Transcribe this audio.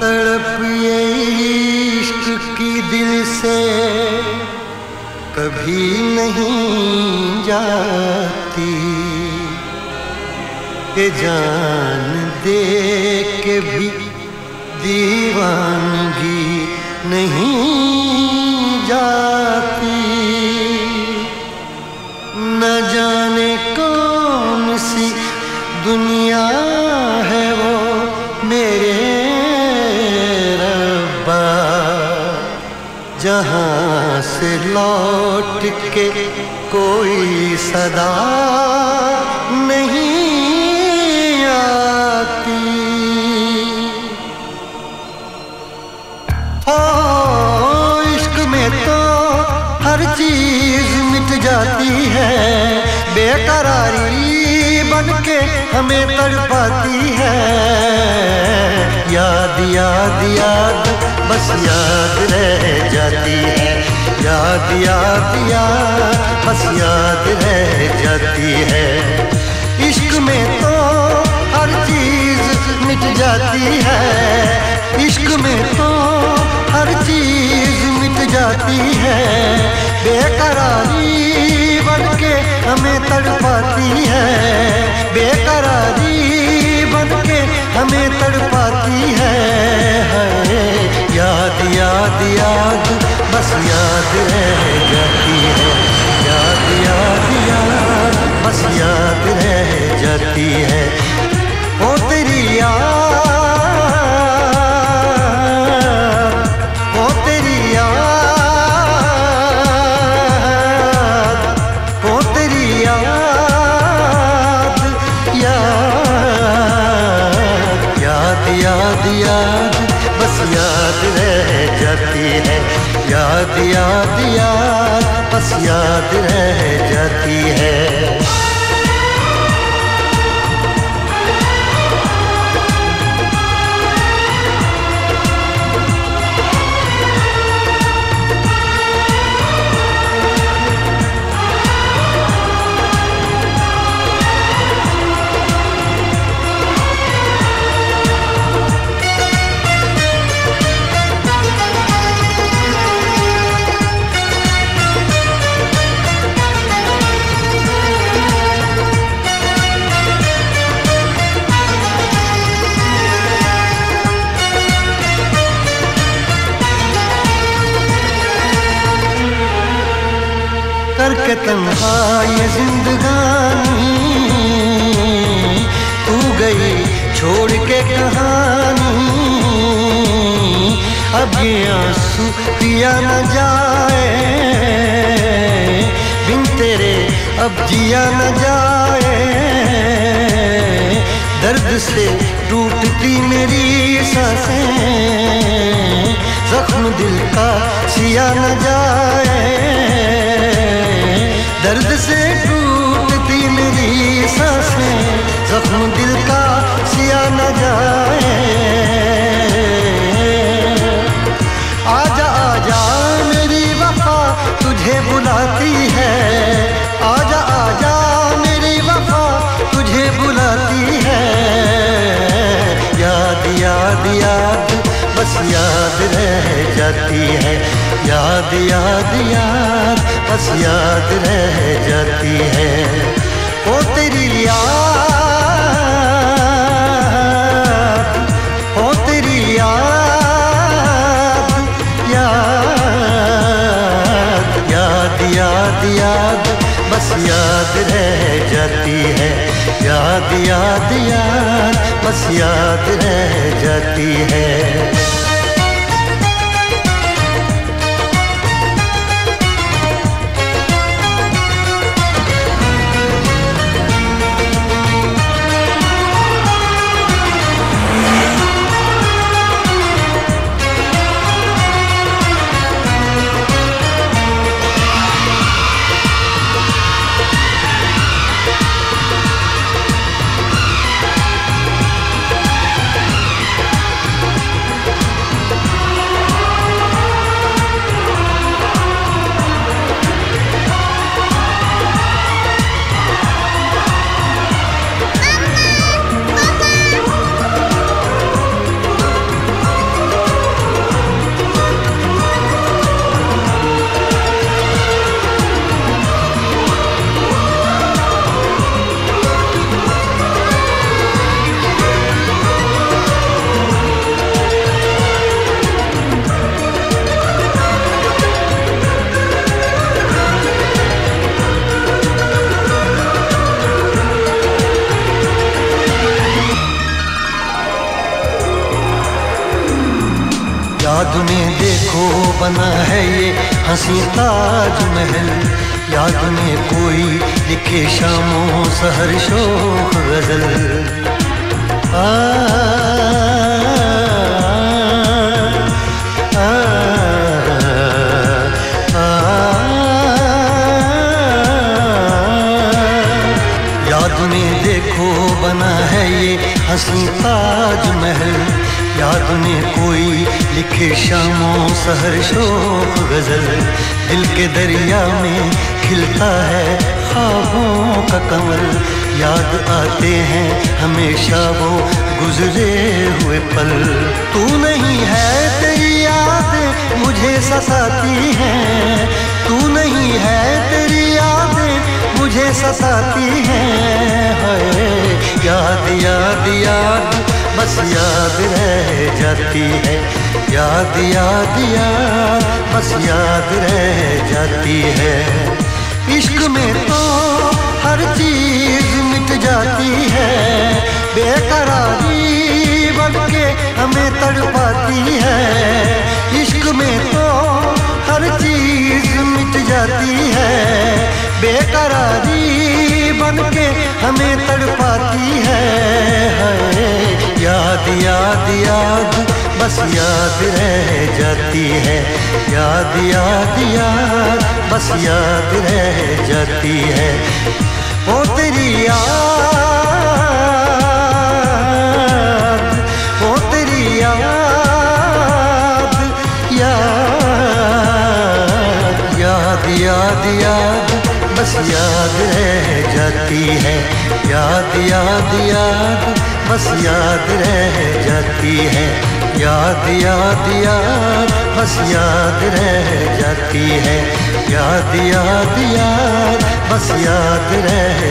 तड़प ये इश्क की दिल से कभी नहीं जाती, ये जान दे के भी दीवानगी नहीं जाती। न जाने कौन सी दुनिया है वो मेरे रब्बा, जहाँ से लौट के कोई सदा नहीं आती। ओ इश्क में तो हर चीज मिट जाती है, बेकरारी बनके हमें तड़पाती है। याद याद याद बस याद रह जाती है, याद याद याद बस याद रह जाती है। इश्क में तो हर चीज मिट जाती है, इश्क में तो हर चीज मिट जाती है, बेकरारी बनके हमें तड़पाती है, बेकरारी बनके हमें तड़पाती है। याद याद याद बस याद रह जाती है, याद याद याद बस याद रह जाती है। ओ तेरी याद, ओ तेरी याद, ओ तेरी याद, याद याद याद याद बस याद रह जाती है, याद याद याद बस याद रह जाती है। करके तन्हा ये जिंदगानी, तू गई छोड़ के कहानी। अब ये आंसू पिया न जाए, बिन तेरे अब जिया न जाए। दर्द से टूटती मेरी सांसें, जख्म दिल का सिया न जाए। दर्द से टूटती मेरी सांसें, जख्म दिल का सिया न जाए। आजा आजा मेरी वफा तुझे बुलाती है, आजा आजा मेरी वफा तुझे बुलाती है। याद याद याद बस याद रह जाती है, याद याद याद बस याद रह जाती है। ओ तेरी याद, ओ तेरी याद, याद याद याद याद बस याद रह जाती है, याद याद याद बस याद रह जाती है। याद में देखो बना है ये हंसी ताजमहल, याद में कोई लिखे शामों सहर शोख गजल। आ, आ, आ, याद में देखो बना है ये हंसी ताजमहल, याद में कोई लिखे शामों सहर शोक गजल। दिल के दरिया में खिलता है ख्वाबों का कमल, याद आते हैं हमेशा वो गुजरे हुए पल। तू नहीं है तेरी याद मुझे सताती है, तू नहीं है तेरी याद मुझे सताती है। याद याद याद बस याद रह जाती है, याद याद याद बस याद रह जाती है। इश्क में तो हर चीज मिट जाती है, बेकरारी बनके हमें तड़पाती है। इश्क में तो हर चीज मिट जाती है, बेकरारी बनके हमें तड़पाती है। याद याद याद बस याद रह जाती है, याद याद याद बस याद रह जाती है। ओ तेरी याद, ओ तेरी याद, याद याद याद याद बस याद रह जाती है, याद याद याद बस याद रह जाती है। याद याद याद बस याद रह जाती है, याद याद याद बस याद रह